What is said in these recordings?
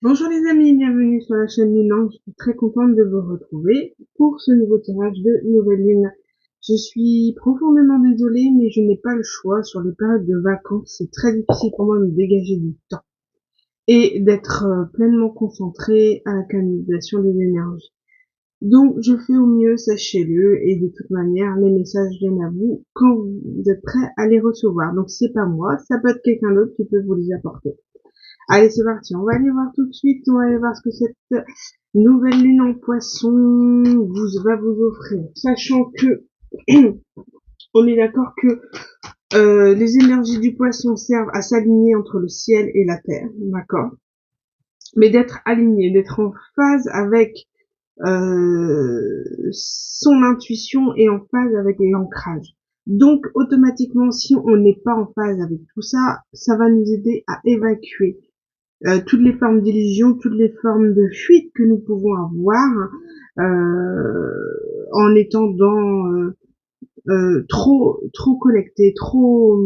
Bonjour les amis, bienvenue sur la chaîne Luna. Je suis très contente de vous retrouver pour ce nouveau tirage de Nouvelle Lune. Je suis profondément désolée, mais je n'ai pas le choix. Sur les périodes de vacances, c'est très difficile pour moi de me dégager du temps et d'être pleinement concentrée à la canalisation des énergies. Donc je fais au mieux, sachez-le, et de toute manière, les messages viennent à vous quand vous êtes prêts à les recevoir. Donc c'est pas moi, ça peut être quelqu'un d'autre qui peut vous les apporter. Allez, c'est parti. On va aller voir tout de suite. On va aller voir ce que cette nouvelle lune en poisson va vous offrir. Sachant que on est d'accord que les énergies du poisson servent à s'aligner entre le ciel et la terre, d'accord. Mais d'être aligné, d'être en phase avec son intuition et en phase avec l'ancrage. Donc automatiquement, si on n'est pas en phase avec tout ça, ça va nous aider à évacuer toutes les formes d'illusion, toutes les formes de fuite que nous pouvons avoir en étant dans trop connecté, trop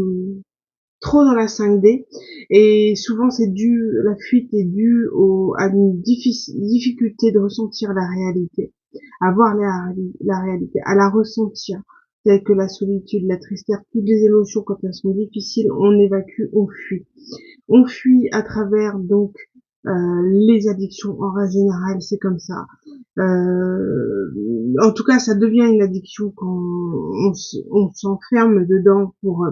dans la 5D. Et souvent la fuite est due à une difficulté de ressentir la réalité, à voir la réalité, à la ressentir, telle que la solitude, la tristesse, toutes les émotions quand elles sont difficiles, on évacue, on fuit. On fuit à travers donc les addictions en règle générale, c'est comme ça. En tout cas, ça devient une addiction quand on s'enferme dedans pour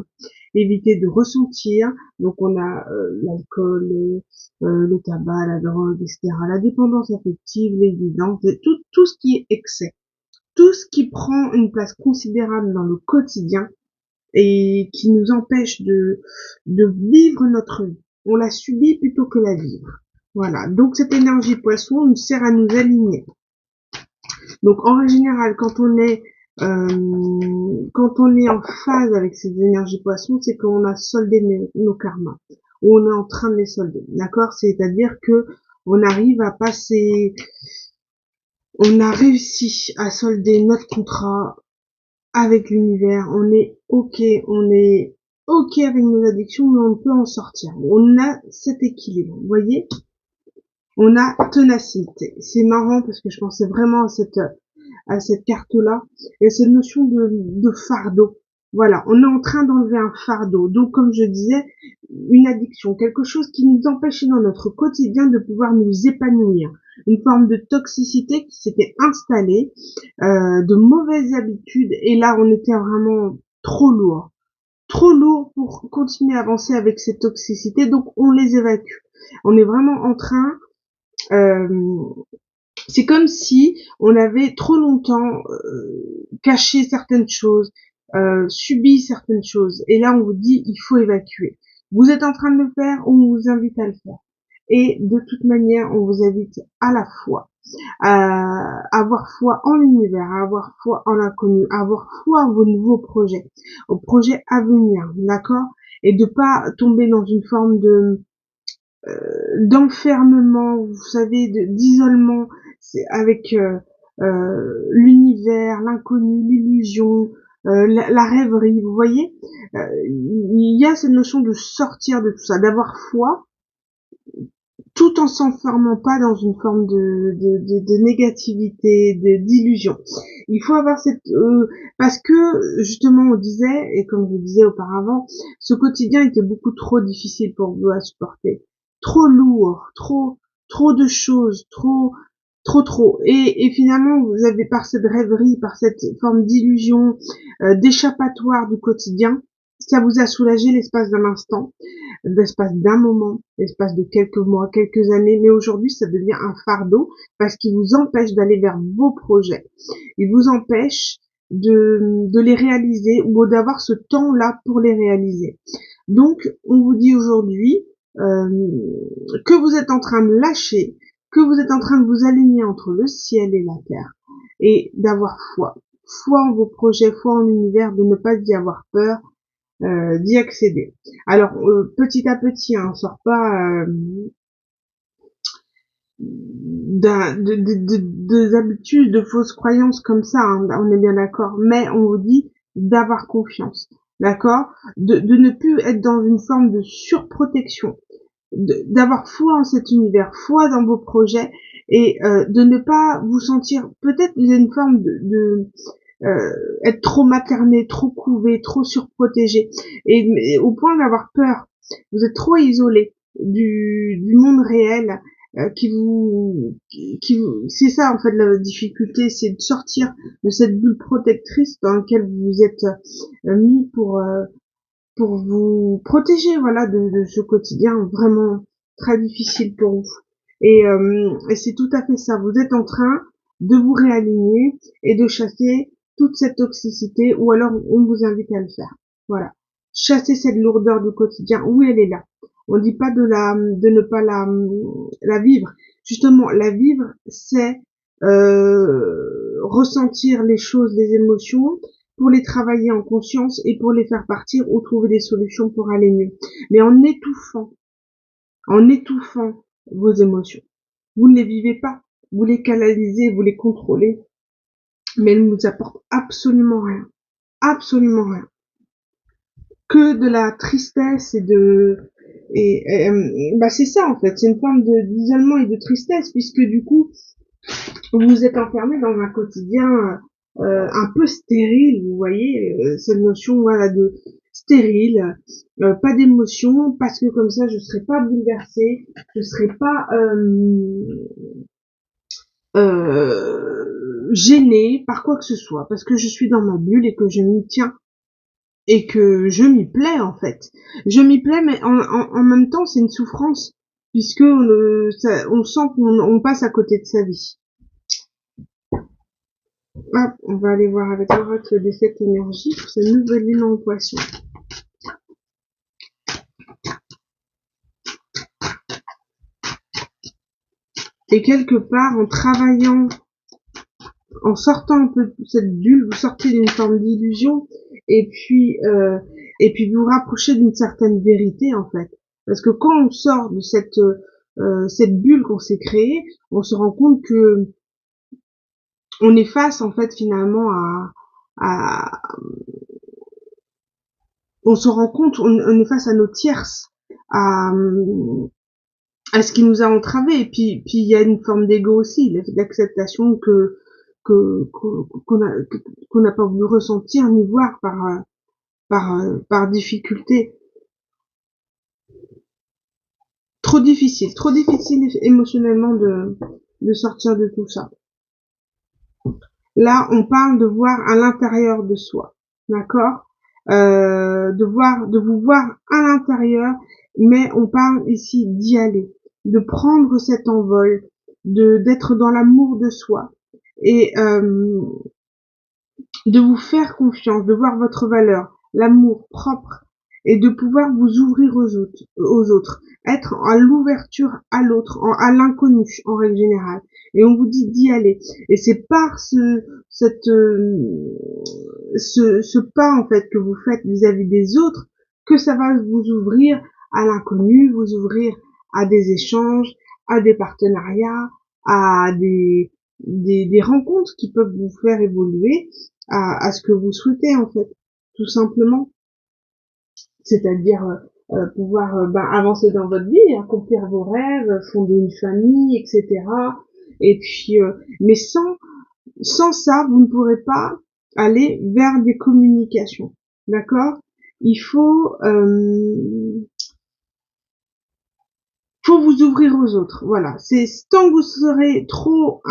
éviter de ressentir. Donc on a l'alcool, le tabac, la drogue, etc. La dépendance affective, l'évidence, tout ce qui est excès, tout ce qui prend une place considérable dans le quotidien et qui nous empêche de vivre notre vie. On la subit plutôt que la vivre. Voilà. Donc cette énergie poisson nous sert à nous aligner. Donc en général, quand on est en phase avec ces énergies poissons, c'est qu'on a soldé nos karmas, ou on est en train de les solder. D'accord? C'est-à-dire que on arrive à passer, on a réussi à solder notre contrat avec l'univers, on est ok avec nos addictions, mais on peut en sortir. On a cet équilibre, vous voyez. On a ténacité. C'est marrant parce que je pensais vraiment à cette carte-là et à cette notion de fardeau. Voilà, on est en train d'enlever un fardeau. Donc, comme je disais, une addiction, quelque chose qui nous empêchait dans notre quotidien de pouvoir nous épanouir. Une forme de toxicité qui s'était installée, de mauvaises habitudes. Et là, on était vraiment trop lourd pour continuer à avancer avec cette toxicité. Donc, on les évacue. On est vraiment en train euh, c'est comme si on avait trop longtemps caché certaines choses, subi certaines choses. Et là, on vous dit, il faut évacuer. Vous êtes en train de le faire, on vous invite à le faire. Et de toute manière, on vous invite à la fois à avoir foi en l'univers, à avoir foi en l'inconnu, à avoir foi en vos nouveaux projets, aux projets à venir, d'accord? Et de pas tomber dans une forme d'enfermement, vous savez, d'isolement, c'est avec l'univers, l'inconnu, l'illusion, la rêverie, vous voyez. Il y a cette notion de sortir de tout ça, d'avoir foi, tout en s'enfermant pas dans une forme de négativité, d'illusion. Il faut avoir parce que justement on disait, et comme je disais auparavant, ce quotidien était beaucoup trop difficile pour vous à supporter, trop lourd, trop de choses, trop. Et finalement, vous avez par cette rêverie, par cette forme d'illusion, d'échappatoire du quotidien, ça vous a soulagé l'espace d'un instant, l'espace d'un moment, l'espace de quelques mois, quelques années, mais aujourd'hui, ça devient un fardeau parce qu'il vous empêche d'aller vers vos projets. Il vous empêche de les réaliser ou d'avoir ce temps-là pour les réaliser. Donc, on vous dit aujourd'hui que vous êtes en train de lâcher, que vous êtes en train de vous aligner entre le ciel et la terre et d'avoir foi. Foi en vos projets, foi en l'univers, de ne pas y avoir peur, d'y accéder. Alors, petit à petit, hein, on sort pas des habitudes, de fausses croyances comme ça, hein, on est bien d'accord, mais on vous dit d'avoir confiance, d'accord, de ne plus être dans une forme de surprotection, d'avoir foi en cet univers, foi dans vos projets, et de ne pas vous sentir, peut-être il y a une forme être trop materné, trop couvé, trop surprotégé, et au point d'avoir peur. Vous êtes trop isolé du monde réel, c'est ça en fait la difficulté, c'est de sortir de cette bulle protectrice dans laquelle vous vous êtes mis pour vous protéger, voilà, de ce quotidien vraiment très difficile pour vous. Et c'est tout à fait ça. Vous êtes en train de vous réaligner et de chasser toute cette toxicité, ou alors on vous invite à le faire. Voilà. Chasser cette lourdeur du quotidien. Oui, elle est là. On dit pas de ne pas la vivre. Justement, la vivre, c'est ressentir les choses, les émotions, pour les travailler en conscience et pour les faire partir ou trouver des solutions pour aller mieux. Mais en étouffant vos émotions. Vous ne les vivez pas, vous les canalisez, vous les contrôlez, mais elles ne vous apportent absolument rien. Absolument rien. Que de la tristesse bah c'est ça en fait, c'est une forme d'isolement et de tristesse, puisque du coup vous êtes enfermé dans un quotidien un peu stérile, vous voyez, cette notion voilà de stérile, pas d'émotion, parce que comme ça je serais pas bouleversée, je serais pas gênée par quoi que ce soit, parce que je suis dans ma bulle et que je m'y tiens et que je m'y plais en fait. Je m'y plais, mais en même temps c'est une souffrance, puisque on sent qu'on passe à côté de sa vie. Hop, on va aller voir avec l'oracle de cette énergie pour cette nouvelle lune en poisson. Et quelque part, en travaillant, en sortant un peu de cette bulle, vous sortez d'une forme d'illusion, et puis vous rapprochez d'une certaine vérité en fait. Parce que quand on sort de cette bulle qu'on s'est créée, on se rend compte que on est face en fait finalement à on se rend compte, on est face à nos tierces, à ce qui nous a entravés. Et puis il y a une forme d'ego aussi, d'acceptation qu'on n'a pas voulu ressentir ni voir par difficulté. Trop difficile émotionnellement de sortir de tout ça. Là, on parle de voir à l'intérieur de soi, d'accord, de vous voir à l'intérieur, mais on parle ici d'y aller, de prendre cet envol, d'être dans l'amour de soi et de vous faire confiance, de voir votre valeur, l'amour propre, et de pouvoir vous ouvrir aux autres, être à l'ouverture à l'autre, à l'inconnu en règle générale. Et on vous dit d'y aller. Et c'est par ce pas en fait que vous faites vis-à-vis des autres que ça va vous ouvrir à l'inconnu, vous ouvrir à des échanges, à des partenariats, à des rencontres qui peuvent vous faire évoluer à ce que vous souhaitez en fait, tout simplement. C'est-à-dire pouvoir avancer dans votre vie, accomplir vos rêves, fonder une famille, etc. Et puis, mais sans ça, vous ne pourrez pas aller vers des communications, d'accord? Il faut vous ouvrir aux autres, voilà. C'est tant que vous serez trop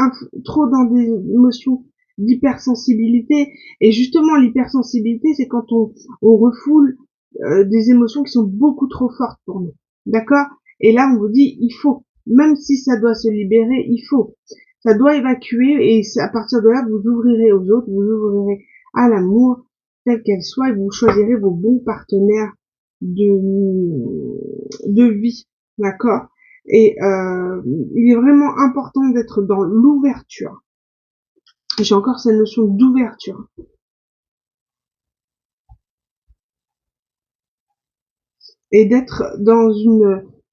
dans des émotions d'hypersensibilité, et justement l'hypersensibilité, c'est quand on refoule des émotions qui sont beaucoup trop fortes pour nous, d'accord? Et là, on vous dit, il faut, même si ça doit se libérer, ça doit évacuer, et à partir de là, vous ouvrirez aux autres, vous ouvrirez à l'amour, tel qu'elle soit, et vous choisirez vos bons partenaires de vie, d'accord? Et il est vraiment important d'être dans l'ouverture. J'ai encore cette notion d'ouverture. Et d'être dans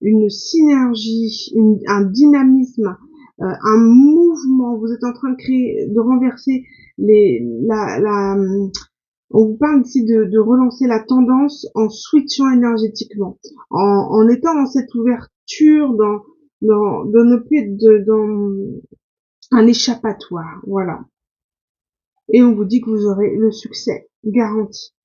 une synergie, un dynamisme, un mouvement. Vous êtes en train de renverser on vous parle ici de relancer la tendance en switchant énergétiquement, en étant dans cette ouverture, dans ne plus être dans un échappatoire, voilà. Et on vous dit que vous aurez le succès garanti.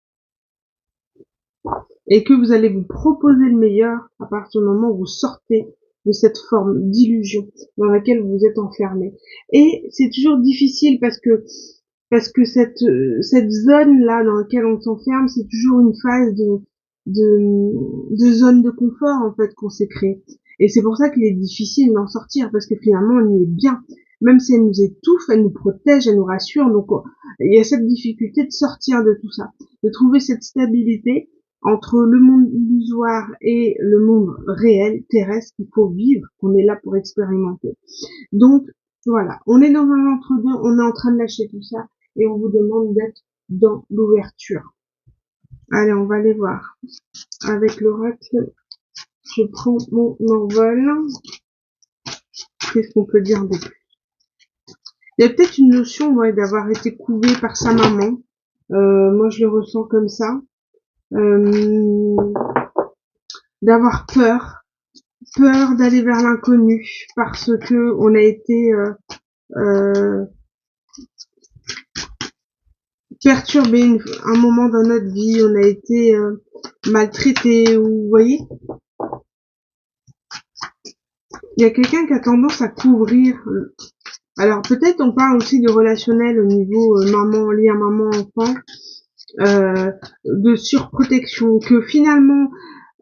Et que vous allez vous proposer le meilleur à partir du moment où vous sortez de cette forme d'illusion dans laquelle vous êtes enfermé. Et c'est toujours difficile parce que cette zone là dans laquelle on s'enferme, c'est toujours une phase de zone de confort en fait qu'on s'est créé. Et c'est pour ça qu'il est difficile d'en sortir parce que finalement on y est bien. Même si elle nous étouffe, elle nous protège, elle nous rassure. Donc il y a cette difficulté de sortir de tout ça, de trouver cette stabilité entre le monde illusoire et le monde réel, terrestre, qu'il faut vivre, qu'on est là pour expérimenter. Donc, voilà, on est dans un entre-deux, on est en train de lâcher tout ça, et on vous demande d'être dans l'ouverture. Allez, on va aller voir. Avec l'oracle, je prends mon envol. Qu'est-ce qu'on peut dire de plus? Il y a peut-être une notion d'avoir été couvé par sa maman. Moi, je le ressens comme ça. D'avoir peur d'aller vers l'inconnu parce que on a été euh, perturbé un moment dans notre vie, on a été maltraité, ou vous voyez, il y a quelqu'un qui a tendance à couvrir. Alors peut-être on parle aussi de relationnel au niveau maman, lien maman-enfant, de surprotection, que finalement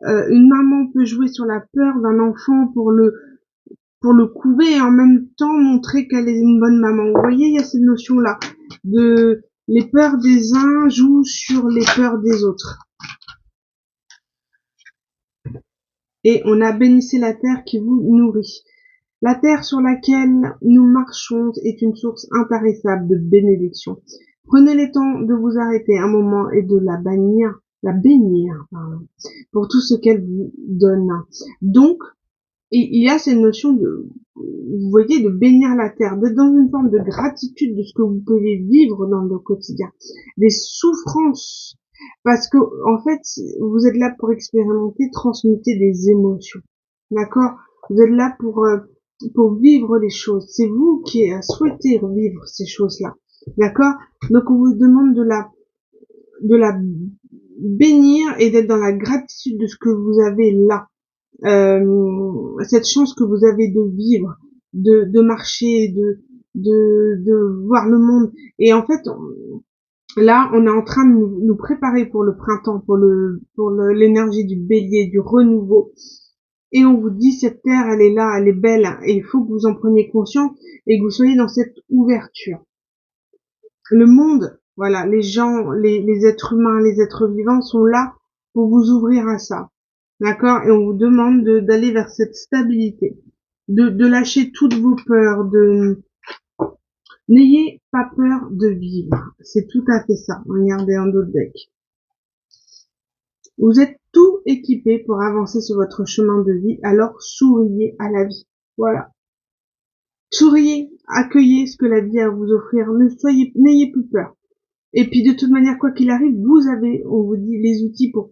une maman peut jouer sur la peur d'un enfant pour le couver et en même temps montrer qu'elle est une bonne maman. Vous voyez, il y a cette notion-là de les peurs des uns jouent sur les peurs des autres. Et on a bénissé la terre qui vous nourrit. La terre sur laquelle nous marchons est une source intarissable de bénédiction. Prenez le temps de vous arrêter un moment et de la bénir, pour tout ce qu'elle vous donne. Donc, il y a cette notion vous voyez, de bénir la terre, d'être dans une forme de gratitude de ce que vous pouvez vivre dans le quotidien, des souffrances, parce que en fait, vous êtes là pour expérimenter, transmuter des émotions, d'accord? Vous êtes là pour vivre les choses. C'est vous qui souhaitez vivre ces choses-là, d'accord? Donc on vous demande de la bénir et d'être dans la gratitude de ce que vous avez là. Cette chance que vous avez de vivre, de marcher, de voir le monde. Et en fait, là, on est en train de nous préparer pour le printemps, pour l'énergie du bélier, du renouveau. Et on vous dit, cette terre, elle est là, elle est belle, et il faut que vous en preniez conscience et que vous soyez dans cette ouverture. Le monde, voilà, les gens, les êtres humains, les êtres vivants sont là pour vous ouvrir à ça. D'accord? Et on vous demande d'aller vers cette stabilité, de lâcher toutes vos peurs, n'ayez pas peur de vivre. C'est tout à fait ça. Regardez un autre deck. Vous êtes tout équipé pour avancer sur votre chemin de vie, alors souriez à la vie. Voilà. Souriez, accueillez ce que la vie a à vous offrir. N'ayez plus peur. Et puis de toute manière, quoi qu'il arrive, vous avez, on vous dit, les outils pour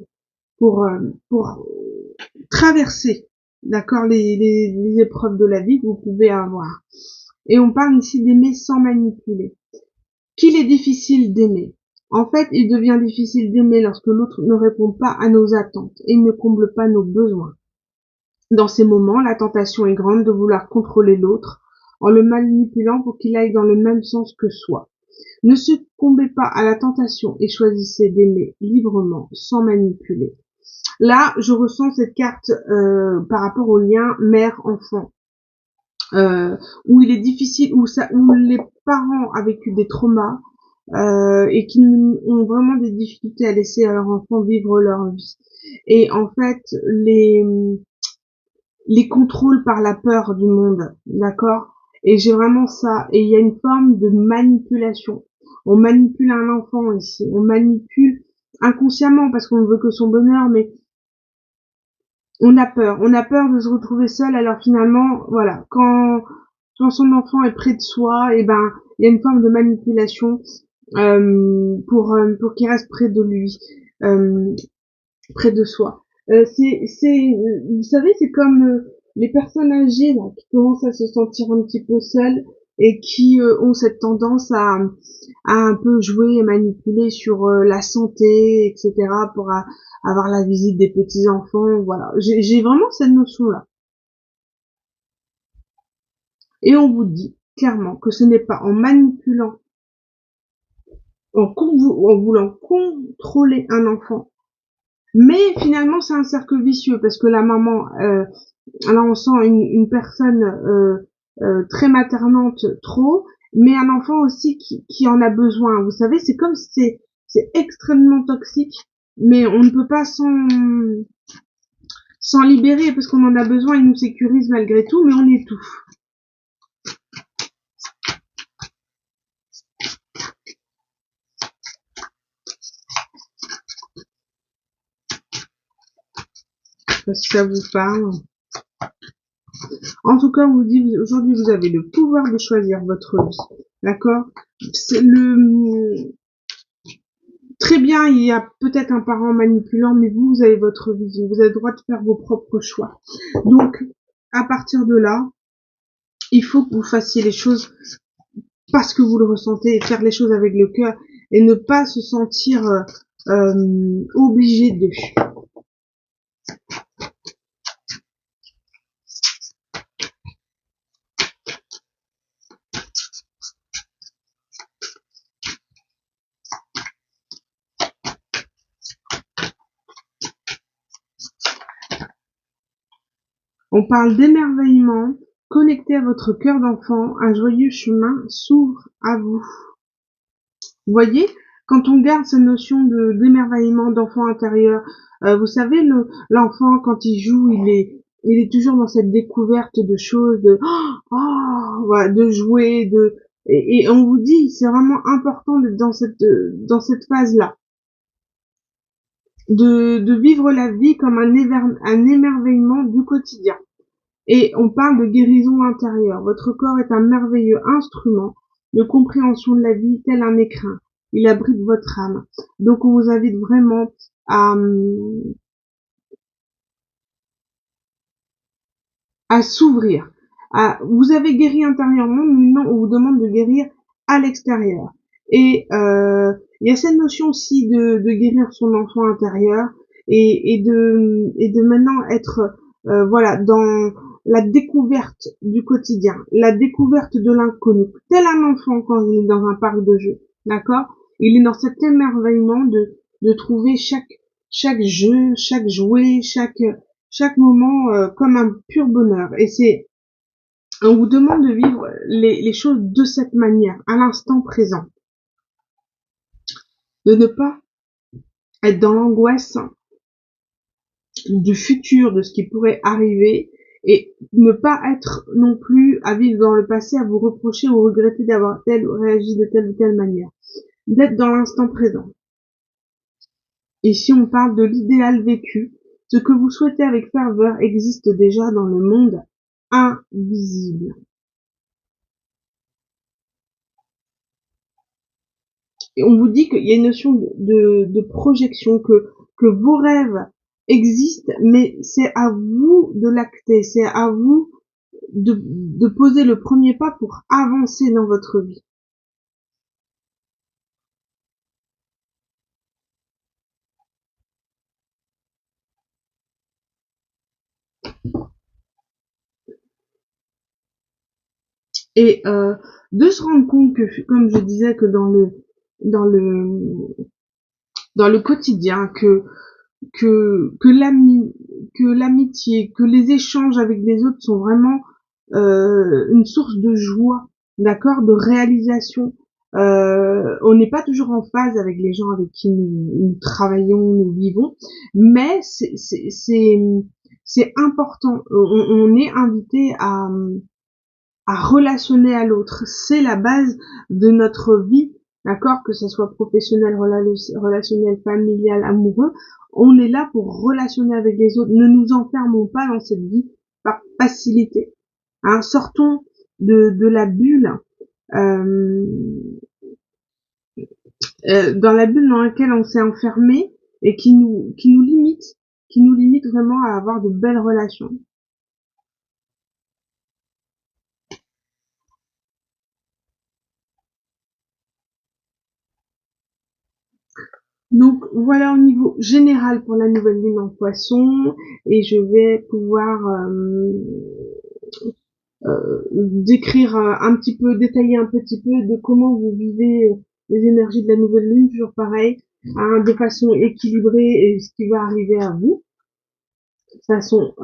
traverser, d'accord, les épreuves de la vie que vous pouvez avoir. Et on parle ici d'aimer sans manipuler. Qu'il est difficile d'aimer. En fait, il devient difficile d'aimer lorsque l'autre ne répond pas à nos attentes et ne comble pas nos besoins. Dans ces moments, la tentation est grande de vouloir contrôler l'autre en le manipulant pour qu'il aille dans le même sens que soi. Ne succombez pas à la tentation et choisissez d'aimer librement sans manipuler. Là, je ressens cette carte par rapport au lien mère-enfant, où il est difficile, où les parents ont vécu des traumas et qui ont vraiment des difficultés à laisser à leur enfant vivre leur vie. Et en fait, les contrôles par la peur du monde, d'accord? Et j'ai vraiment ça. Et il y a une forme de manipulation. On manipule un enfant ici. On manipule inconsciemment parce qu'on ne veut que son bonheur, mais on a peur de se retrouver seul. Alors finalement, voilà, quand son enfant est près de soi, et ben il y a une forme de manipulation pour qu'il reste près de lui, près de soi. Vous savez, c'est comme les personnes âgées là, qui commencent à se sentir un petit peu seules et qui ont cette tendance à un peu jouer et manipuler sur la santé, etc. pour avoir la visite des petits enfants. Voilà, j'ai vraiment cette notion là. Et on vous dit clairement que ce n'est pas en manipulant, en voulant contrôler un enfant. Mais finalement, c'est un cercle vicieux parce que la maman, là, on sent une personne très maternante trop, mais un enfant aussi qui en a besoin. Vous savez, c'est comme si c'est extrêmement toxique, mais on ne peut pas s'en libérer parce qu'on en a besoin. Il nous sécurise malgré tout, mais on étouffe. Parce que ça vous parle. En tout cas, on vous dit, aujourd'hui, vous avez le pouvoir de choisir votre vie. D'accord? C'est très bien, il y a peut-être un parent manipulant, mais vous avez votre vie. Vous avez le droit de faire vos propres choix. Donc, à partir de là, il faut que vous fassiez les choses parce que vous le ressentez et faire les choses avec le cœur et ne pas se sentir obligé de. On parle d'émerveillement, connecté à votre cœur d'enfant, un joyeux chemin s'ouvre à vous. Vous voyez, quand on garde cette notion d'émerveillement, d'enfant intérieur, vous savez, l'enfant quand il joue, il est toujours dans cette découverte de choses, de voilà, de jouer, et on vous dit, c'est vraiment important d'être dans cette phase-là, de vivre la vie comme un émerveillement du quotidien. Et on parle de guérison intérieure. Votre corps est un merveilleux instrument de compréhension de la vie tel un écrin. Il abrite votre âme. Donc on vous invite vraiment à s'ouvrir. Vous avez guéri intérieurement, maintenant on vous demande de guérir à l'extérieur. Et il y a cette notion aussi de guérir son enfant intérieur et de maintenant être voilà dans la découverte du quotidien, la découverte de l'inconnu. Tel un enfant quand il est dans un parc de jeux, d'accord? Il est dans cet émerveillement de trouver chaque jeu, chaque jouet, chaque moment comme un pur bonheur. Et on vous demande de vivre les choses de cette manière, à l'instant présent, de ne pas être dans l'angoisse du futur, de ce qui pourrait arriver, et ne pas être non plus à vivre dans le passé, à vous reprocher ou regretter d'avoir réagi de telle ou telle manière. D'être dans l'instant présent. Ici, on parle de l'idéal vécu. Ce que vous souhaitez avec ferveur existe déjà dans le monde invisible. Et on vous dit qu'il y a une notion de projection, que vos rêves existent, mais c'est à vous de l'acter, c'est à vous de poser le premier pas pour avancer dans votre vie. Et de se rendre compte que, comme je disais, que dans le dans le quotidien, que l'amitié, que les échanges avec les autres sont vraiment une source de joie, d'accord, de réalisation. On n'est pas toujours en phase avec les gens avec qui nous travaillons, nous vivons, mais c'est important. On est invité à relationner à l'autre. C'est la base de notre vie, d'accord, que ce soit professionnel, relationnel, familial, amoureux. On est là pour relationner avec les autres. Ne nous enfermons pas dans cette vie par facilité. Hein, sortons de la bulle, euh, dans la bulle dans laquelle on s'est enfermé et qui nous limite vraiment à avoir de belles relations. Donc voilà au niveau général pour la nouvelle lune en poisson, et je vais pouvoir décrire un petit peu, détailler un petit peu de comment vous vivez les énergies de la nouvelle lune, toujours pareil, hein, de façon équilibrée et ce qui va arriver à vous. De toute façon,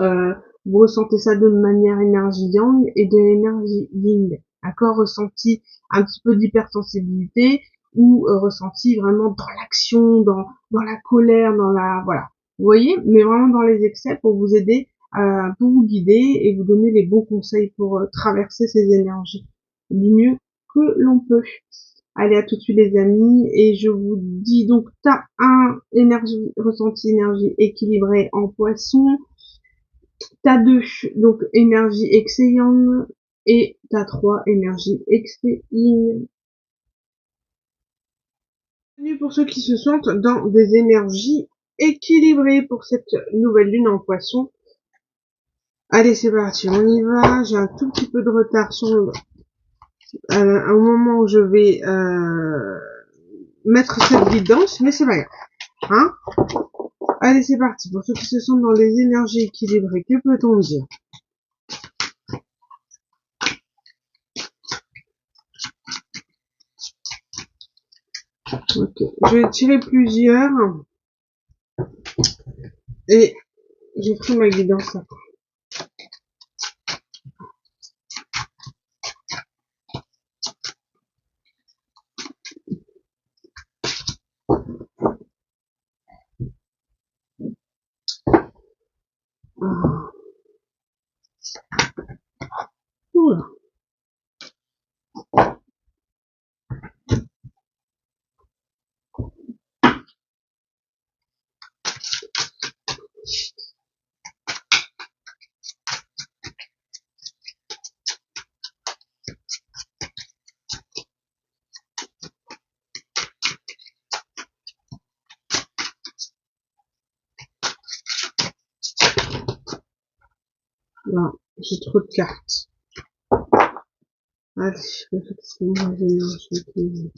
vous ressentez ça de manière énergie yang et de l'énergie yin. D'accord, ressenti un petit peu d'hypersensibilité ou ressenti vraiment dans l'action, dans la colère, dans la voilà. Vous voyez, mais vraiment dans les excès pour vous aider, pour vous guider et vous donner les bons conseils pour traverser ces énergies du mieux que l'on peut. Allez, à tout de suite les amis, et je vous dis donc, t'as un énergie, ressenti énergie équilibrée en poisson, t'as 2 donc énergie excès yang, et t'as 3 énergie excès yin. Bienvenue pour ceux qui se sentent dans des énergies équilibrées pour cette nouvelle lune en poisson. Allez, c'est parti, on y va. J'ai un tout petit peu de retard sur au moment où je vais mettre cette guidance, mais c'est pas grave. Hein, allez, c'est parti. Pour ceux qui se sentent dans les énergies équilibrées, que peut-on dire? Ok, je vais tirer plusieurs et j'ai pris ma guidance après. Oula. Là, j'ai trop de cartes. Allez, effectivement, les énergies équilibrées.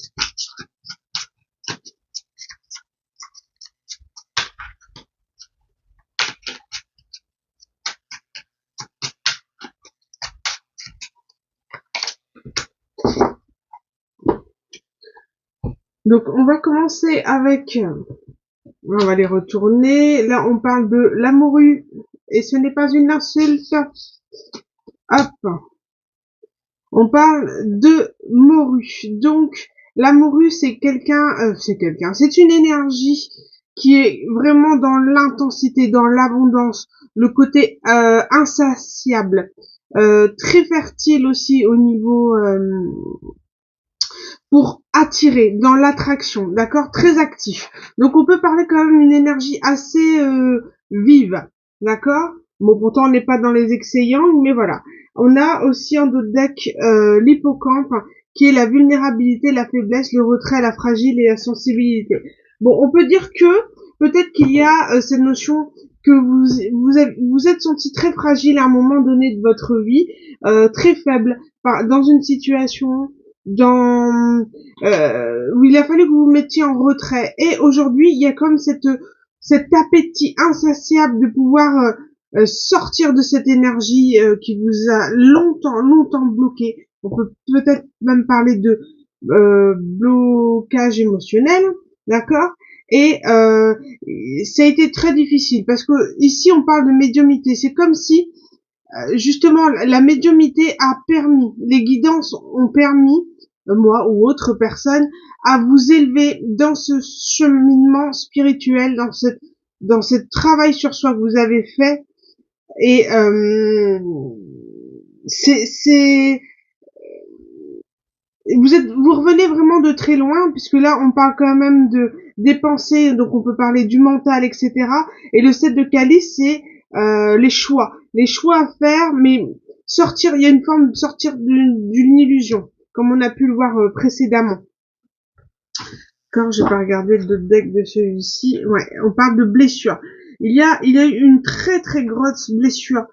Donc, on va commencer avec, on va les retourner. Là, on parle de la morue. Et ce n'est pas une insulte. Hop. On parle de morue. Donc, la morue, c'est c'est une énergie qui est vraiment dans l'intensité, dans l'abondance, le côté insatiable, très fertile aussi au niveau pour attirer, dans l'attraction, d'accord, très actif. Donc on peut parler quand même d'une énergie assez vive, d'accord. Bon, pourtant on n'est pas dans les excès yang, mais voilà. On a aussi en d'autres decks l'hippocampe, qui est la vulnérabilité, la faiblesse, le retrait, la fragile et la sensibilité. Bon, on peut dire que peut-être qu'il y a cette notion que vous êtes senti très fragile à un moment donné de votre vie, très faible, dans une situation, où il a fallu que vous vous mettiez en retrait. Et aujourd'hui, il y a comme cet appétit insatiable de pouvoir sortir de cette énergie qui vous a longtemps bloqué. On peut peut-être même parler de blocage émotionnel, d'accord. Et ça a été très difficile parce que ici on parle de médiumnité. C'est comme si justement la médiumnité a permis, les guidances ont permis, moi ou autre personne, à vous élever dans ce cheminement spirituel, dans ce travail sur soi que vous avez fait. Et c'est vous revenez vraiment de très loin, puisque là on parle quand même des pensées, donc on peut parler du mental, etc. Et le 7 de calice, c'est les choix à faire, mais sortir, il y a une forme de sortir d'une illusion, comme on a pu le voir précédemment. Quand j'ai pas regardé le deck de celui-ci, ouais, on parle de blessure. Il y a eu une très grosse blessure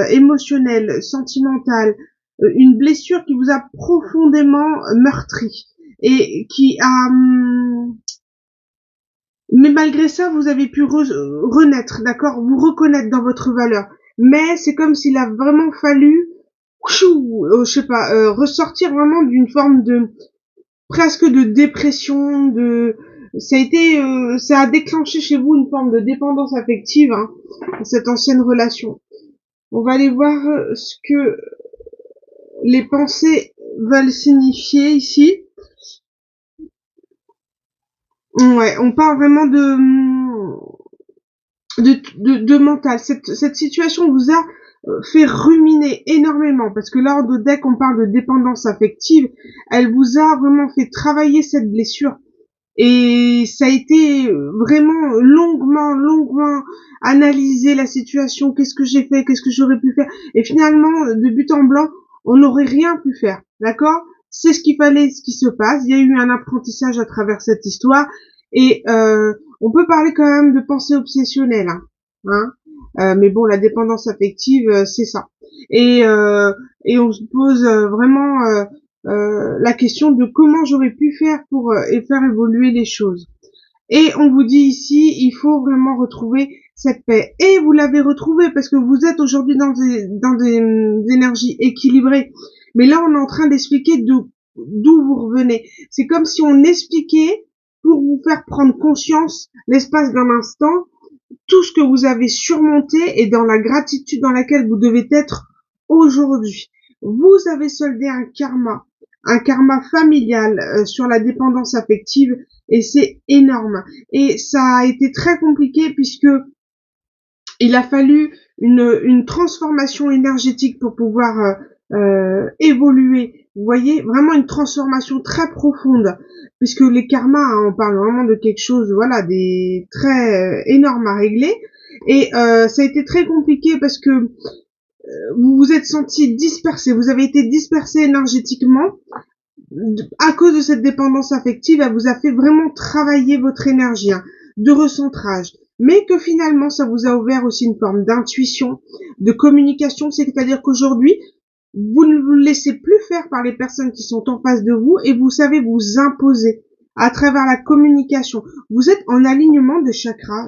émotionnelle, sentimentale, une blessure qui vous a profondément meurtri et qui a Mais malgré ça, vous avez pu renaître, d'accord, vous reconnaître dans votre valeur. Mais c'est comme s'il a vraiment fallu, je sais pas, ressortir vraiment d'une forme de presque de dépression, ça a déclenché chez vous une forme de dépendance affective, hein, cette ancienne relation. On va aller voir ce que les pensées veulent signifier ici. Ouais, on parle vraiment de mental. Cette situation vous a fait ruminer énormément, parce que lors de dès qu'on parle de dépendance affective, elle vous a vraiment fait travailler cette blessure. Et ça a été vraiment longuement analysé la situation, qu'est-ce que j'ai fait, qu'est-ce que j'aurais pu faire. Et finalement, de but en blanc, on n'aurait rien pu faire. D'accord? C'est ce qu'il fallait, ce qui se passe. Il y a eu un apprentissage à travers cette histoire. Et on peut parler quand même de pensée obsessionnelle. Hein. Mais bon, la dépendance affective, c'est ça. Et, euh, et on se pose vraiment la question de comment j'aurais pu faire pour faire évoluer les choses. Et on vous dit ici, il faut vraiment retrouver cette paix. Et vous l'avez retrouvée parce que vous êtes aujourd'hui dans des énergies équilibrées. Mais là, on est en train d'expliquer d'où vous revenez. C'est comme si on expliquait pour vous faire prendre conscience, l'espace d'un instant, tout ce que vous avez surmonté et dans la gratitude dans laquelle vous devez être aujourd'hui. Vous avez soldé un karma familial sur la dépendance affective et c'est énorme. Et ça a été très compliqué puisque il a fallu une transformation énergétique pour pouvoir évoluer. Vous voyez, vraiment une transformation très profonde, puisque les karmas, hein, on parle vraiment de quelque chose, voilà, des très énorme à régler. Et ça a été très compliqué parce que vous vous êtes senti dispersé, vous avez été dispersé énergétiquement à cause de cette dépendance affective. Elle vous a fait vraiment travailler votre énergie, hein, de recentrage. Mais que finalement, ça vous a ouvert aussi une forme d'intuition, de communication, c'est-à-dire qu'aujourd'hui, vous ne vous laissez plus faire par les personnes qui sont en face de vous et vous savez vous imposer à travers la communication. Vous êtes en alignement des chakras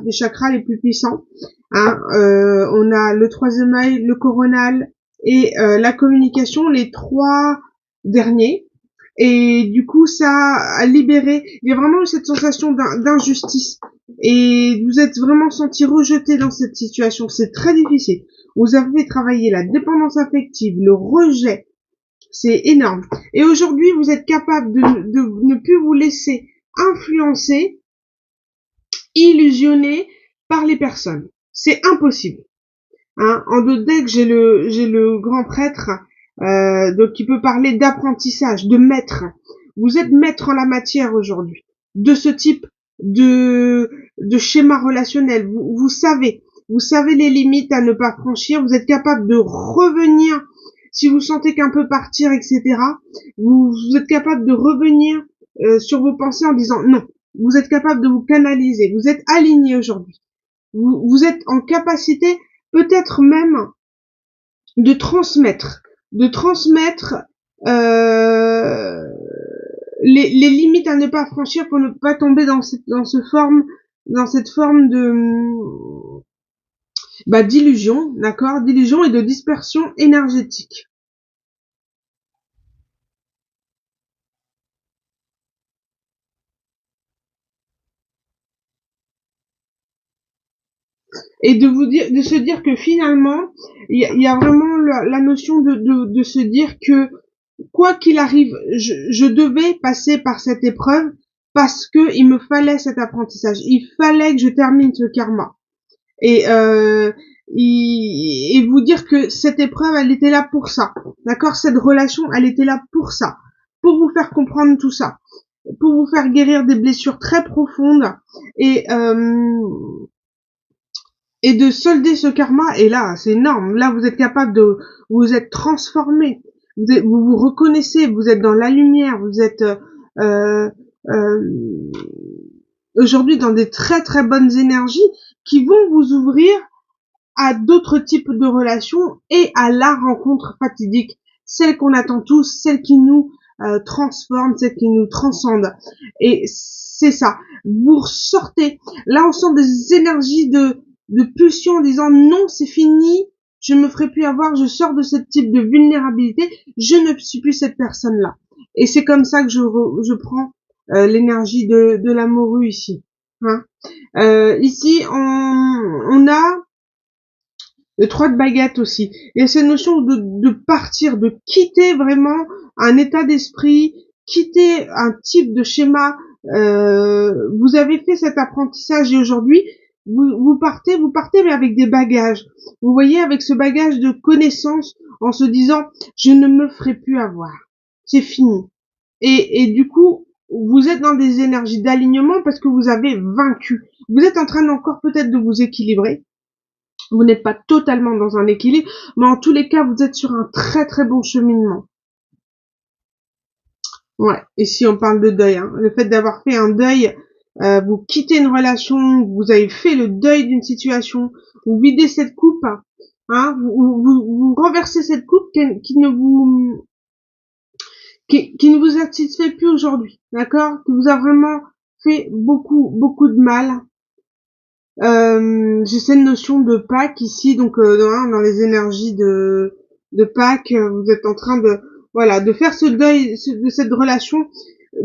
les plus puissants. Hein. On a le troisième œil, le coronal et la communication, les trois derniers. Et du coup, ça a libéré. Il y a vraiment eu cette sensation d'injustice. Et vous êtes vraiment senti rejeté dans cette situation. C'est très difficile. Vous avez travaillé la dépendance affective, le rejet. C'est énorme. Et aujourd'hui, vous êtes capable de ne plus vous laisser influencer, illusionner par les personnes. C'est impossible. Hein, en deux decks, j'ai le grand prêtre, donc qui peut parler d'apprentissage, de maître. Vous êtes maître en la matière aujourd'hui, de ce type de schéma relationnel. Vous savez les limites à ne pas franchir. Vous êtes capable de revenir si vous sentez qu'un peu partir, etc. Vous êtes capable de revenir sur vos pensées en disant non. Vous êtes capable de vous canaliser. Vous êtes aligné aujourd'hui. Vous êtes en capacité peut-être même de transmettre euh, les limites à ne pas franchir pour ne pas tomber dans cette forme de d'illusion, d'accord, d'illusion et de dispersion énergétique. Et de se dire que finalement, il y a vraiment la notion de se dire que quoi qu'il arrive, je devais passer par cette épreuve parce que il me fallait cet apprentissage. Il fallait que je termine ce karma. Et, et vous dire que cette épreuve, elle était là pour ça. D'accord? Cette relation, elle était là pour ça. Pour vous faire comprendre tout ça. Pour vous faire guérir des blessures très profondes. Et, et de solder ce karma. Et là, c'est énorme. Là, vous êtes capable de vous êtes transformé. Vous vous reconnaissez. Vous êtes dans la lumière. Vous êtes euh, aujourd'hui dans des très très bonnes énergies qui vont vous ouvrir à d'autres types de relations et à la rencontre fatidique, celle qu'on attend tous, celle qui nous transforme, celle qui nous transcende. Et c'est ça. Vous ressortez. Là, on sent des énergies de pulsion en disant non, c'est fini, je me ferai plus avoir, je sors de ce type de vulnérabilité, je ne suis plus cette personne-là. Et c'est comme ça que je prends l'énergie de la morue ici. Hein. Ici, on a le 3 de baguette aussi. Il y a cette notion de partir, de quitter vraiment un état d'esprit, quitter un type de schéma. Vous avez fait cet apprentissage et aujourd'hui, vous partez, mais avec des bagages. Vous voyez, avec ce bagage de connaissances, en se disant, je ne me ferai plus avoir. C'est fini. Et du coup, vous êtes dans des énergies d'alignement parce que vous avez vaincu. Vous êtes en train encore peut-être de vous équilibrer. Vous n'êtes pas totalement dans un équilibre, mais en tous les cas, vous êtes sur un très très bon cheminement. Ouais, ici on parle de deuil. Hein. Le fait d'avoir fait un deuil, vous quittez une relation, vous avez fait le deuil d'une situation, vous videz cette coupe, hein, vous renversez cette coupe qui ne vous satisfait plus aujourd'hui, d'accord, qui vous a vraiment fait beaucoup de mal. J'ai cette notion de Pâques ici, donc dans les énergies de Pâques, vous êtes en train de de faire ce deuil de cette relation.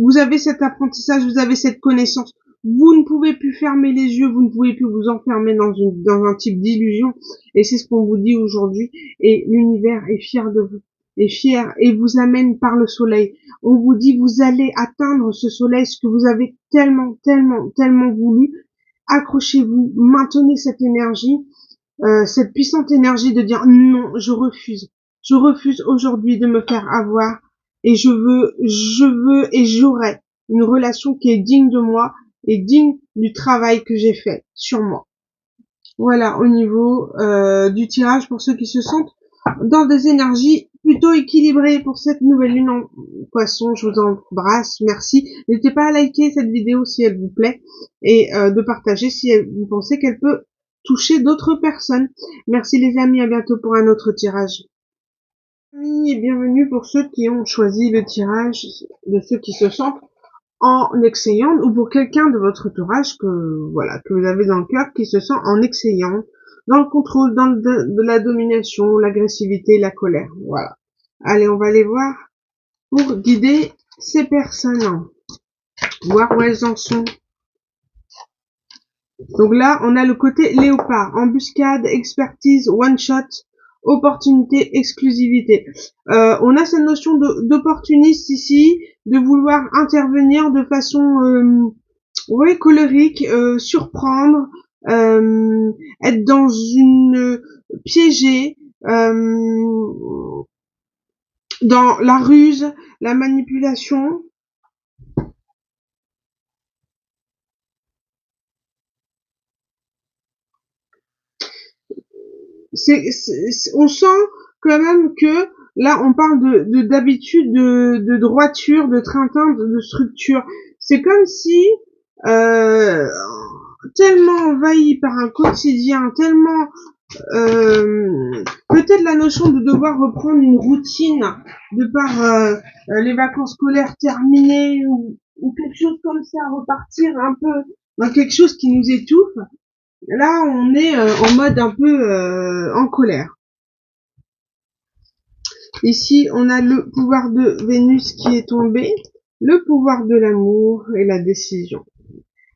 Vous avez cet apprentissage, vous avez cette connaissance. Vous ne pouvez plus fermer les yeux, vous ne pouvez plus vous enfermer dans un type d'illusion. Et c'est ce qu'on vous dit aujourd'hui. Et l'univers est fier de vous, est fier et vous amène par le soleil. On vous dit vous allez atteindre ce soleil, ce que vous avez tellement voulu. Accrochez-vous, maintenez cette énergie, cette puissante énergie de dire non, je refuse aujourd'hui de me faire avoir et je veux et j'aurai une relation qui est digne de moi et digne du travail que j'ai fait sur moi. Voilà au niveau du tirage pour ceux qui se sentent dans des énergies plutôt équilibrées pour cette nouvelle lune en poisson. Je vous embrasse, merci. N'hésitez pas à liker cette vidéo si elle vous plaît et de partager si vous pensez qu'elle peut toucher d'autres personnes. Merci les amis, à bientôt pour un autre tirage. Et bienvenue pour ceux qui ont choisi le tirage de ceux qui se sentent en exayant ou pour quelqu'un de votre entourage que vous avez dans le cœur qui se sent en exayant, dans le contrôle, dans de la domination, l'agressivité, la colère. Voilà. Allez, on va aller voir pour guider ces personnes, voir où elles en sont. Donc là, on a le côté léopard, embuscade, expertise, one shot, opportunité, exclusivité. On a cette notion d'opportuniste ici, de vouloir intervenir de façon colérique, surprendre, être dans une piégée, dans la ruse, la manipulation. On sent quand même que là on parle d'habitude, de droiture, de train-train, de structure. C'est comme si tellement envahi par un quotidien, tellement peut-être la notion de devoir reprendre une routine de par les vacances scolaires terminées ou quelque chose comme ça, repartir un peu dans quelque chose qui nous étouffe. Là, on est en mode un peu en colère. Ici, on a le pouvoir de Vénus qui est tombé, le pouvoir de l'amour et la décision.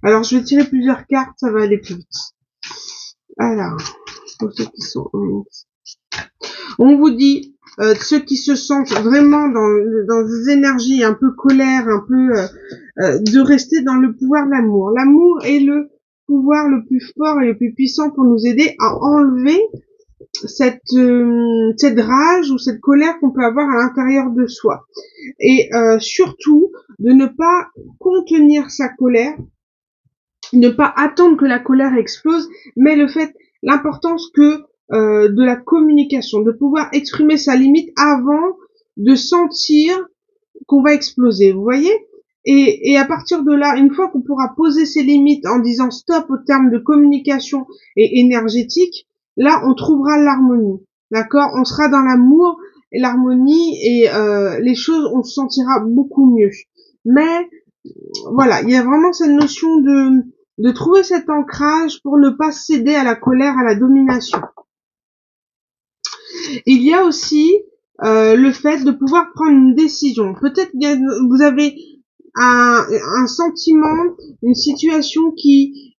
Alors, je vais tirer plusieurs cartes, ça va aller plus vite. Alors, pour ceux qui sont on vous dit, ceux qui se sentent vraiment dans des énergies un peu colère, un peu de rester dans le pouvoir de l'amour. L'amour est le pouvoir le plus fort et le plus puissant pour nous aider à enlever cette rage ou cette colère qu'on peut avoir à l'intérieur de soi. Et surtout, de ne pas contenir sa colère, ne pas attendre que la colère explose, mais l'importance que de la communication, de pouvoir exprimer sa limite avant de sentir qu'on va exploser, vous voyez? Et à partir de là, une fois qu'on pourra poser ses limites en disant stop au terme de communication et énergétique, là, on trouvera l'harmonie, d'accord? On sera dans l'amour et l'harmonie et les choses, on se sentira beaucoup mieux. Mais voilà, il y a vraiment cette notion de trouver cet ancrage pour ne pas céder à la colère, à la domination. Il y a aussi le fait de pouvoir prendre une décision. Peut-être vous avez un sentiment, une situation qui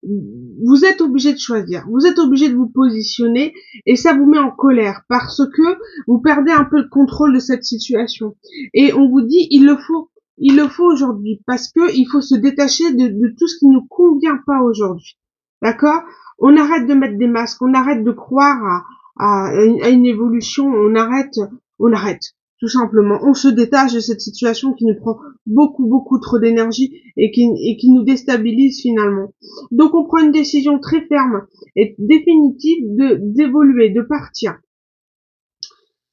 vous êtes obligé de choisir, vous êtes obligé de vous positionner et ça vous met en colère parce que vous perdez un peu le contrôle de cette situation et on vous dit il le faut aujourd'hui parce que il faut se détacher de tout ce qui ne convient pas aujourd'hui. D'accord? On arrête de mettre des masques, on arrête de croire à une évolution, on arrête. Tout simplement, on se détache de cette situation qui nous prend beaucoup trop d'énergie et qui nous déstabilise finalement. Donc on prend une décision très ferme et définitive d'évoluer, de partir,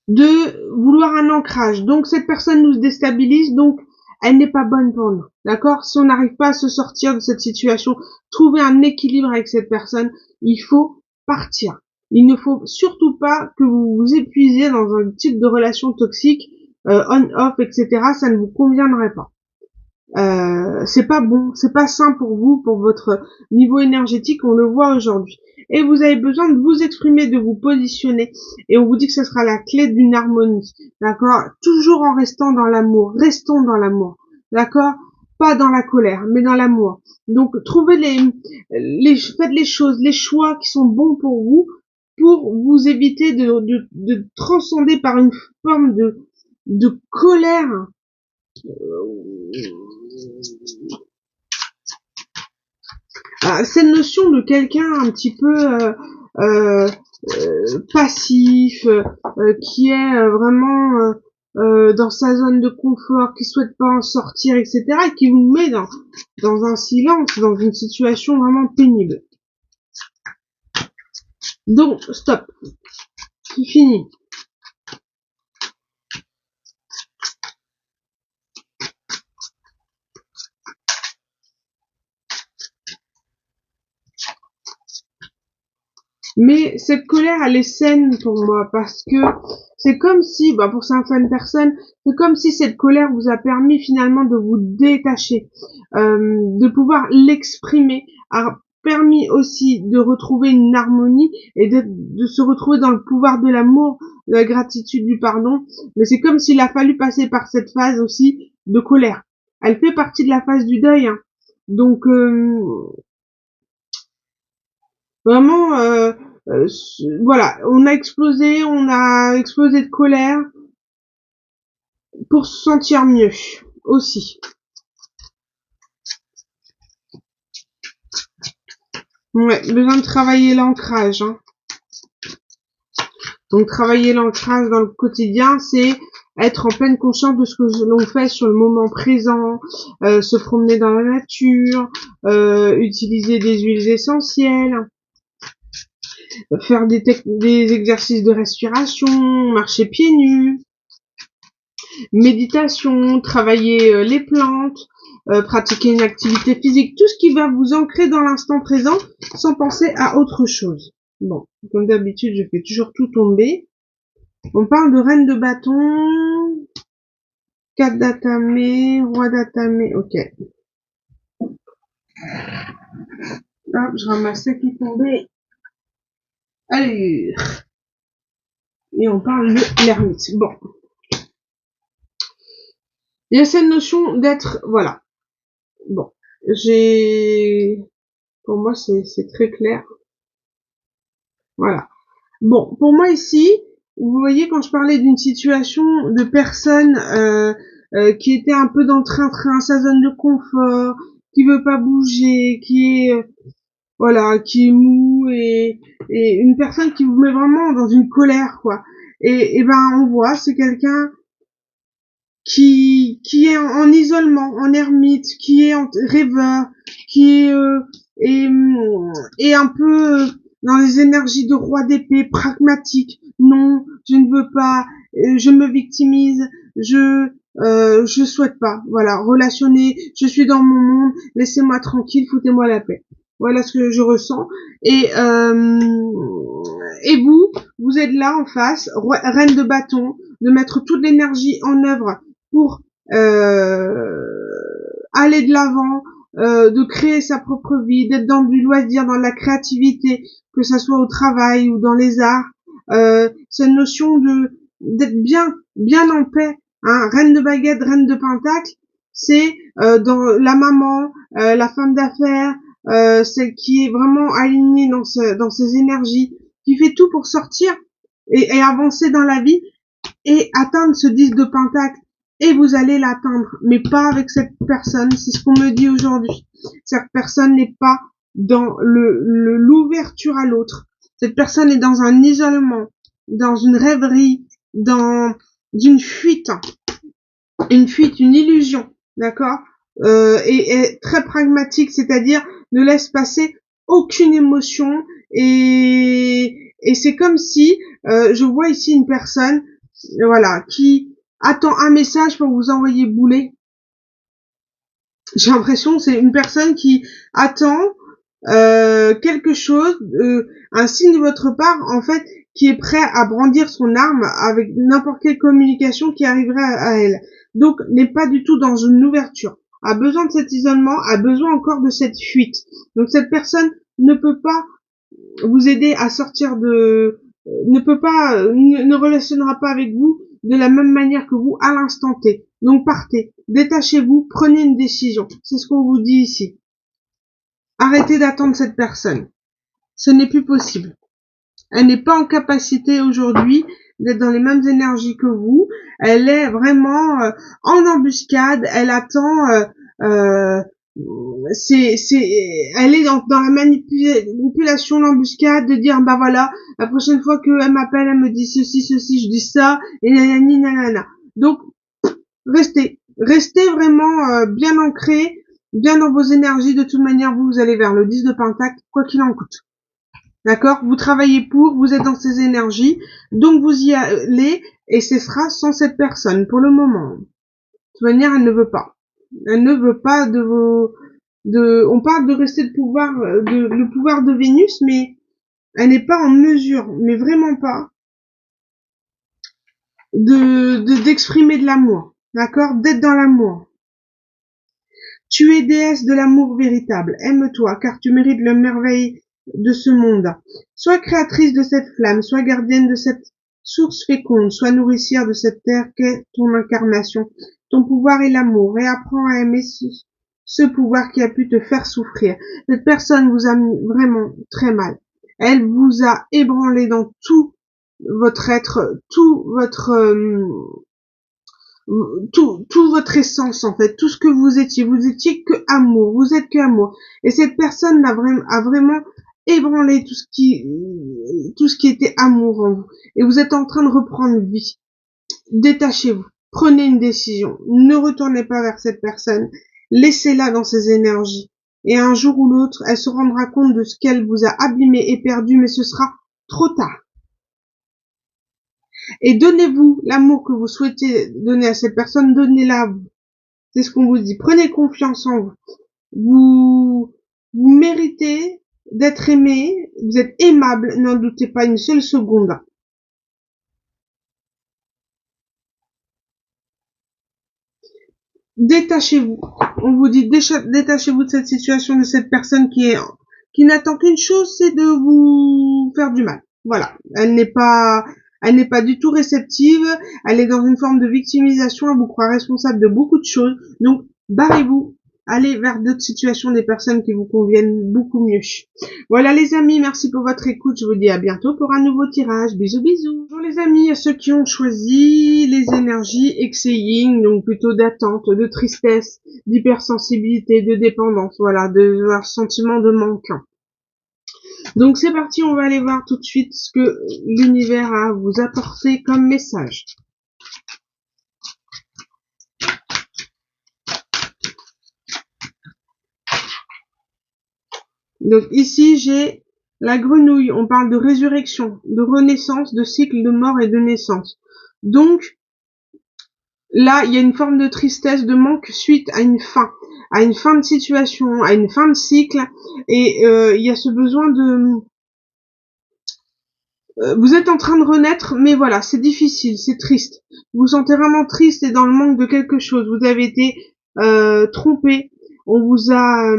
de vouloir un ancrage. Donc cette personne nous déstabilise, donc elle n'est pas bonne pour nous. D'accord? Si on n'arrive pas à se sortir de cette situation, trouver un équilibre avec cette personne, il faut partir. Il ne faut surtout pas que vous vous épuisiez dans un type de relation toxique, on-off, etc. Ça ne vous conviendrait pas. C'est pas bon, c'est pas sain pour vous, pour votre niveau énergétique, on le voit aujourd'hui. Et vous avez besoin de vous exprimer, de vous positionner, et on vous dit que ce sera la clé d'une harmonie, d'accord? Toujours en restant dans l'amour, restons dans l'amour, d'accord? Pas dans la colère, mais dans l'amour. Donc trouvez faites les choses, les choix qui sont bons pour vous éviter de transcender par une forme de colère. Cette notion de quelqu'un un petit peu passif, qui est vraiment dans sa zone de confort, qui souhaite pas en sortir, etc., et qui vous met dans un silence, dans une situation vraiment pénible. Donc, stop. C'est fini. Mais cette colère, elle est saine pour moi, parce que c'est comme si, pour certaines personnes, c'est comme si cette colère vous a permis finalement de vous détacher, de pouvoir l'exprimer, a permis aussi de retrouver une harmonie et de se retrouver dans le pouvoir de l'amour, de la gratitude, du pardon. Mais c'est comme s'il a fallu passer par cette phase aussi de colère. Elle fait partie de la phase du deuil, hein. Donc, vraiment, voilà, on a explosé de colère pour se sentir mieux aussi. Ouais, besoin de travailler l'ancrage, hein. Donc travailler l'ancrage dans le quotidien, c'est être en pleine conscience de ce que l'on fait sur le moment présent, se promener dans la nature, utiliser des huiles essentielles, faire des exercices de respiration, marcher pieds nus, méditation, travailler les plantes, pratiquer une activité physique, tout ce qui va vous ancrer dans l'instant présent sans penser à autre chose. Bon, comme d'habitude, je fais toujours tout tomber. On parle de reine de bâton, 4 d'atamé, roi d'atamé, ok. Hop, je ramasse ce qui tombait. Allez. Et on parle de l'ermite. Bon. Il y a cette notion d'être, voilà. Bon. Pour moi, c'est très clair. Voilà. Bon, pour moi ici, vous voyez, quand je parlais d'une situation de personne qui était un peu dans le train-train, sa zone de confort, qui veut pas bouger, qui est voilà, qui est mou et une personne qui vous met vraiment dans une colère, quoi. Et ben on voit, c'est quelqu'un qui est en isolement, en ermite, qui est en rêveur, qui est et un peu dans les énergies de roi d'épée, pragmatique. Non, je ne veux pas, je me victimise, je souhaite pas, voilà, relationner, je suis dans mon monde, laissez-moi tranquille, foutez-moi la paix. Voilà ce que je ressens. Et vous êtes là en face, reine de bâton, de mettre toute l'énergie en œuvre pour aller de l'avant, de créer sa propre vie, d'être dans du loisir, dans la créativité, que ça soit au travail ou dans les arts. Cette notion de d'être bien en paix, hein. Reine de baguette, reine de pentacle, c'est dans la maman, la femme d'affaires, celle qui est vraiment alignée dans ses énergies, qui fait tout pour sortir et avancer dans la vie et atteindre ce 10 de pentacle. Et vous allez l'atteindre, mais pas avec cette personne. C'est ce qu'on me dit aujourd'hui. Cette personne n'est pas dans l'ouverture à l'autre. Cette personne est dans un isolement, dans une rêverie, dans une fuite, une illusion, d'accord, et très pragmatique, c'est-à-dire ne laisse passer aucune émotion et c'est comme si je vois ici une personne, voilà, qui attend un message pour vous envoyer bouler. J'ai l'impression que c'est une personne qui attend quelque chose, un signe de votre part, en fait, qui est prêt à brandir son arme avec n'importe quelle communication qui arriverait à elle. Donc, n'est pas du tout dans une ouverture, a besoin de cet isolement, a besoin encore de cette fuite. Donc, cette personne ne peut pas vous aider à sortir ne relationnera pas avec vous de la même manière que vous à l'instant T. Donc, partez, détachez-vous, prenez une décision. C'est ce qu'on vous dit ici. Arrêtez d'attendre cette personne. Ce n'est plus possible. Elle n'est pas en capacité aujourd'hui d'être dans les mêmes énergies que vous. Elle est vraiment en embuscade. Elle attend. Elle est dans la manipulation, l'embuscade, de dire bah voilà, la prochaine fois qu'elle m'appelle, elle me dit ceci, je dis ça, et nanani, nanana. Donc restez vraiment bien ancré, bien dans vos énergies. De toute manière, vous allez vers le 10 de pentacle, quoi qu'il en coûte. D'accord? Vous travaillez vous êtes dans ces énergies, donc vous y allez, et ce sera sans cette personne, pour le moment. De toute manière, elle ne veut pas. Elle ne veut pas on parle de rester le pouvoir de Vénus, mais elle n'est pas en mesure, mais vraiment pas, d'exprimer de l'amour. D'accord? D'être dans l'amour. Tu es déesse de l'amour véritable. Aime-toi, car tu mérites la merveille de ce monde. Sois créatrice de cette flamme, sois gardienne de cette source féconde, sois nourricière de cette terre qu'est ton incarnation. Ton pouvoir est l'amour, et apprends à aimer ce pouvoir qui a pu te faire souffrir. Cette personne vous a mis vraiment très mal. Elle vous a ébranlé dans tout votre être, tout votre essence, en fait, tout ce que vous étiez que amour, vous êtes que amour. Et cette personne a vraiment ébranlé tout ce qui était amour en vous. Et vous êtes en train de reprendre vie. Détachez-vous. Prenez une décision. Ne retournez pas vers cette personne. Laissez-la dans ses énergies. Et un jour ou l'autre, elle se rendra compte de ce qu'elle vous a abîmé et perdu, mais ce sera trop tard. Et donnez-vous l'amour que vous souhaitez donner à cette personne, donnez-la à vous. C'est ce qu'on vous dit. Prenez confiance en vous. Vous méritez d'être aimé. Vous êtes aimable. N'en doutez pas une seule seconde. Détachez-vous. On vous dit détachez-vous de cette situation, de cette personne qui n'attend qu'une chose, c'est de vous faire du mal. Voilà. Elle n'est pas du tout réceptive. Elle est dans une forme de victimisation. Elle vous croit responsable de beaucoup de choses. Donc, barrez-vous. Allez vers d'autres situations, des personnes qui vous conviennent beaucoup mieux. Voilà les amis, merci pour votre écoute. Je vous dis à bientôt pour un nouveau tirage. Bisous bisous. Bonjour les amis, à ceux qui ont choisi les énergies exaying, donc plutôt d'attente, de tristesse, d'hypersensibilité, de dépendance, voilà, de leur sentiment de manque. Donc c'est parti, on va aller voir tout de suite ce que l'univers a à vous apporter comme message. Donc ici j'ai la grenouille, on parle de résurrection, de renaissance, de cycle de mort et de naissance. Donc là il y a une forme de tristesse, de manque suite à une fin de situation, à une fin de cycle, et il y a ce besoin de... vous êtes en train de renaître, mais voilà, c'est difficile, c'est triste. Vous vous sentez vraiment triste et dans le manque de quelque chose. Vous avez été trompé, on vous a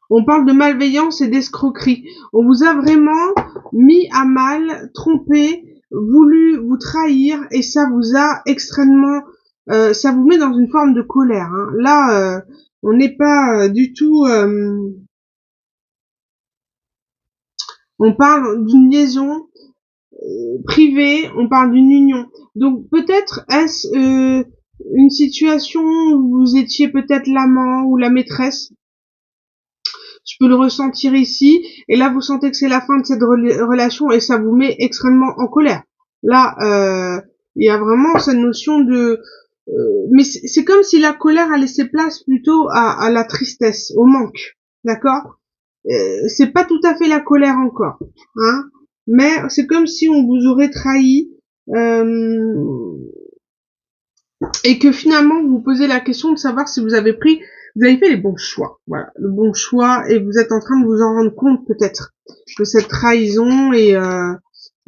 on parle de malveillance et d'escroquerie. On vous a vraiment mis à mal, trompé, voulu vous trahir, et ça vous a extrêmement, ça vous met dans une forme de colère. Hein. Là, on n'est pas du tout. On parle d'une liaison privée, on parle d'une union. Donc peut-être est-ce une situation où vous étiez peut-être l'amant ou la maîtresse. Je peux le ressentir ici, et là vous sentez que c'est la fin de cette relation et ça vous met extrêmement en colère. Là, il y a vraiment cette notion de... mais c'est comme si la colère a laissé place plutôt à la tristesse, au manque, d'accord. C'est pas tout à fait la colère encore, hein, mais c'est comme si on vous aurait trahi, et que finalement vous vous posez la question de savoir si vous avez fait les bons choix, voilà, le bon choix, et vous êtes en train de vous en rendre compte peut-être de cette trahison, et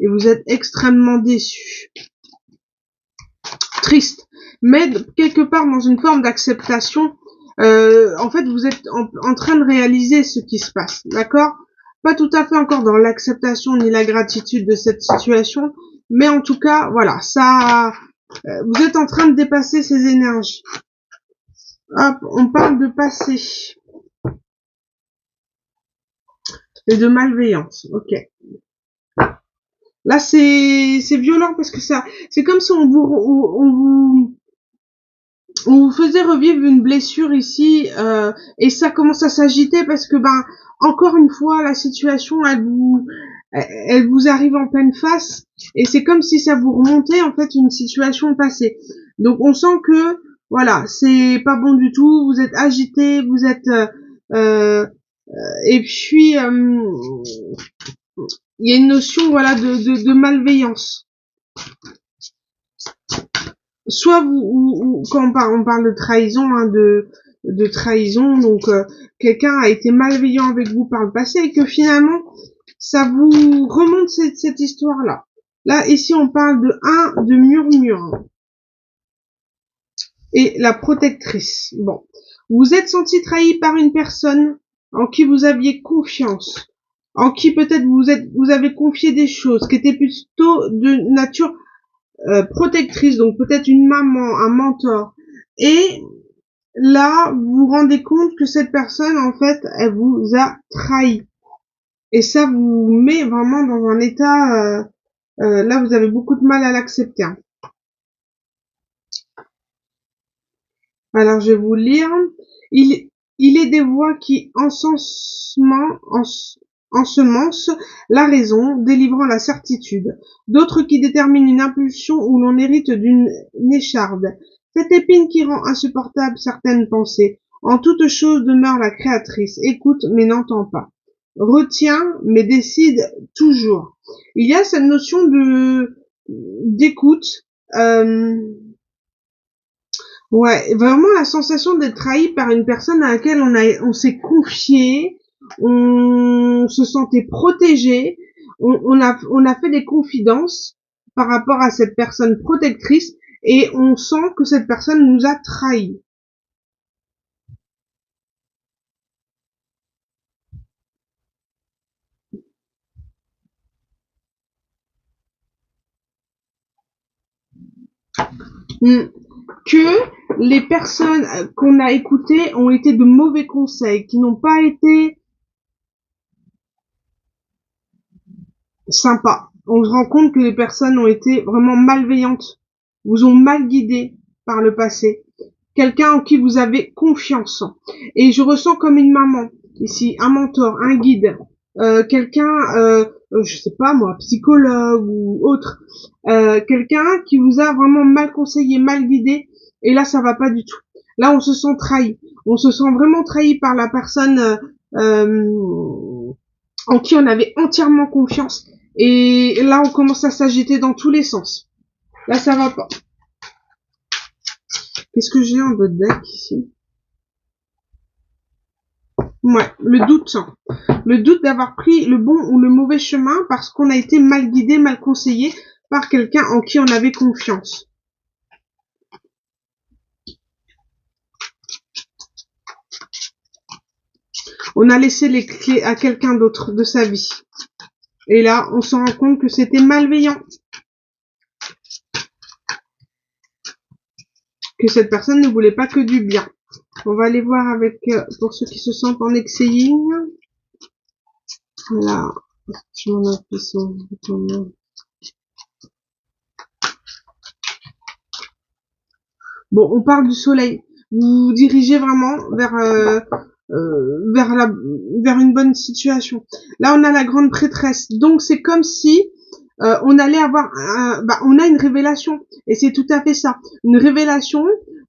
vous êtes extrêmement déçu, triste, mais quelque part dans une forme d'acceptation. En fait, vous êtes en train de réaliser ce qui se passe, d'accord? Pas tout à fait encore dans l'acceptation ni la gratitude de cette situation, mais en tout cas, voilà, ça, vous êtes en train de dépasser ces énergies. Hop, on parle de passé et de malveillance. Ok. Là, c'est violent parce que ça, c'est comme si on vous faisait revivre une blessure ici, et ça commence à s'agiter parce que encore une fois la situation elle vous arrive en pleine face, et c'est comme si ça vous remontait en fait une situation passée. Donc on sent que voilà, c'est pas bon du tout, vous êtes agité, vous êtes et puis il y a une notion voilà de malveillance. Soit ou quand on parle de trahison, hein, de trahison, donc quelqu'un a été malveillant avec vous par le passé et que finalement ça vous remonte cette histoire là. Là ici on parle de murmure et la protectrice. Bon, vous êtes senti trahi par une personne en qui vous aviez confiance, en qui peut-être vous avez confié des choses qui étaient plutôt de nature protectrice, donc peut-être une maman, un mentor, et là vous vous rendez compte que cette personne en fait elle vous a trahi, et ça vous met vraiment dans un état, là vous avez beaucoup de mal à l'accepter. Hein. Alors je vais vous lire. Il est des voix qui ensemencent la raison, délivrant la certitude. D'autres qui déterminent une impulsion où l'on hérite d'une écharde. Cette épine qui rend insupportable certaines pensées. En toute chose demeure la créatrice. Écoute mais n'entend pas. Retient mais décide toujours. Il y a cette notion d'écoute. Ouais, vraiment la sensation d'être trahi par une personne à laquelle on s'est confié, on se sentait protégé, on a fait des confidences par rapport à cette personne protectrice, et on sent que cette personne nous a trahis. Que les personnes qu'on a écoutées ont été de mauvais conseils, qui n'ont pas été sympas. On se rend compte que les personnes ont été vraiment malveillantes, vous ont mal guidé par le passé. Quelqu'un en qui vous avez confiance. Et je ressens comme une maman ici, un mentor, un guide, quelqu'un, je sais pas moi, psychologue ou autre, quelqu'un qui vous a vraiment mal conseillé, mal guidé, et là ça va pas du tout. Là on se sent trahi, on se sent vraiment trahi par la personne en qui on avait entièrement confiance, et là on commence à s'agiter dans tous les sens. Là ça va pas. Qu'est-ce que j'ai en votre deck ici? Ouais, le doute. Le doute d'avoir pris le bon ou le mauvais chemin parce qu'on a été mal guidé, mal conseillé par quelqu'un en qui on avait confiance. On a laissé les clés à quelqu'un d'autre de sa vie. Et là, on se rend compte que c'était malveillant. Que cette personne ne voulait pas que du bien. On va aller voir avec, pour ceux qui se sentent en exaying. Là, je m'en appuie sur. Bon, on parle du soleil. Vous vous dirigez vraiment vers une bonne situation. Là, on a la grande prêtresse. Donc, c'est comme si on allait avoir, on a une révélation. Et c'est tout à fait ça. Une révélation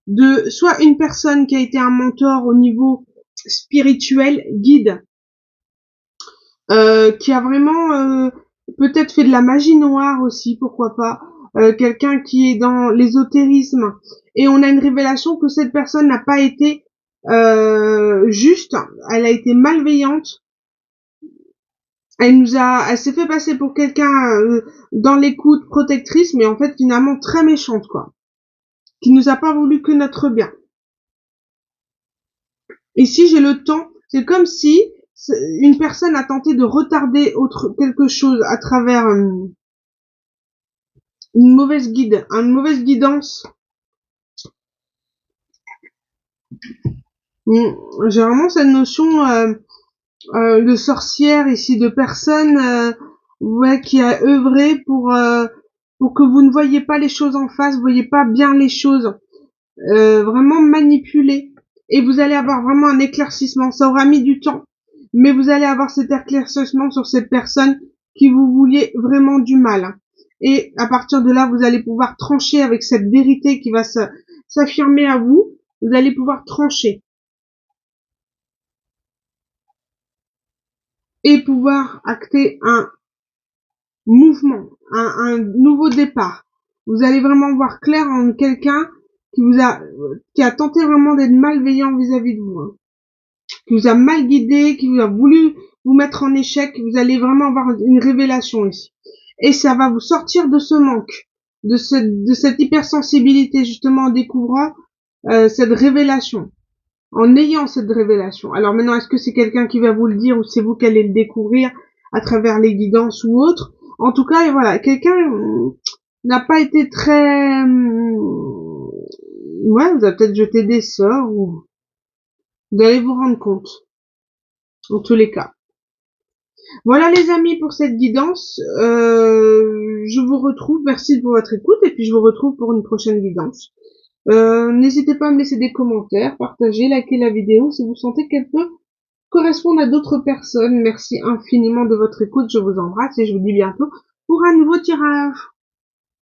de soit une personne qui a été un mentor au niveau spirituel, guide, qui a vraiment peut-être fait de la magie noire aussi, pourquoi pas, quelqu'un qui est dans l'ésotérisme, et on a une révélation que cette personne n'a pas été juste, elle a été malveillante, elle s'est fait passer pour quelqu'un dans l'écoute protectrice, mais en fait finalement très méchante, quoi, qui nous a pas voulu que notre bien. Ici j'ai le temps, c'est comme si une personne a tenté de retarder quelque chose à travers une mauvaise guidance. J'ai vraiment cette notion de sorcière ici, de personne qui a œuvré pour que vous ne voyez pas les choses en face, vous voyez pas bien les choses, vraiment manipulé. Et vous allez avoir vraiment un éclaircissement. Ça aura mis du temps, mais vous allez avoir cet éclaircissement sur cette personne qui vous vouliez vraiment du mal. Et à partir de là, vous allez pouvoir trancher avec cette vérité qui va s'affirmer à vous. Vous allez pouvoir trancher et pouvoir acter un mouvement, un nouveau départ. Vous allez vraiment voir clair en quelqu'un qui a tenté vraiment d'être malveillant vis-à-vis de vous, hein, qui vous a mal guidé, qui vous a voulu vous mettre en échec. Vous allez vraiment avoir une révélation ici, et ça va vous sortir de ce manque, de cette hypersensibilité, justement en découvrant cette révélation, en ayant cette révélation. Alors maintenant, est-ce que c'est quelqu'un qui va vous le dire, ou c'est vous qui allez le découvrir à travers les guidances ou autres? En tout cas, et voilà, quelqu'un n'a pas été très... ouais, vous avez peut-être jeté des sorts, ou vous allez vous rendre compte, en tous les cas. Voilà les amis pour cette guidance. Je vous retrouve, merci pour votre écoute, et puis je vous retrouve pour une prochaine guidance. N'hésitez pas à me laisser des commentaires, partager, liker la vidéo si vous sentez qu'elle peut correspondre à d'autres personnes. Merci infiniment de votre écoute, je vous embrasse et je vous dis bientôt pour un nouveau tirage.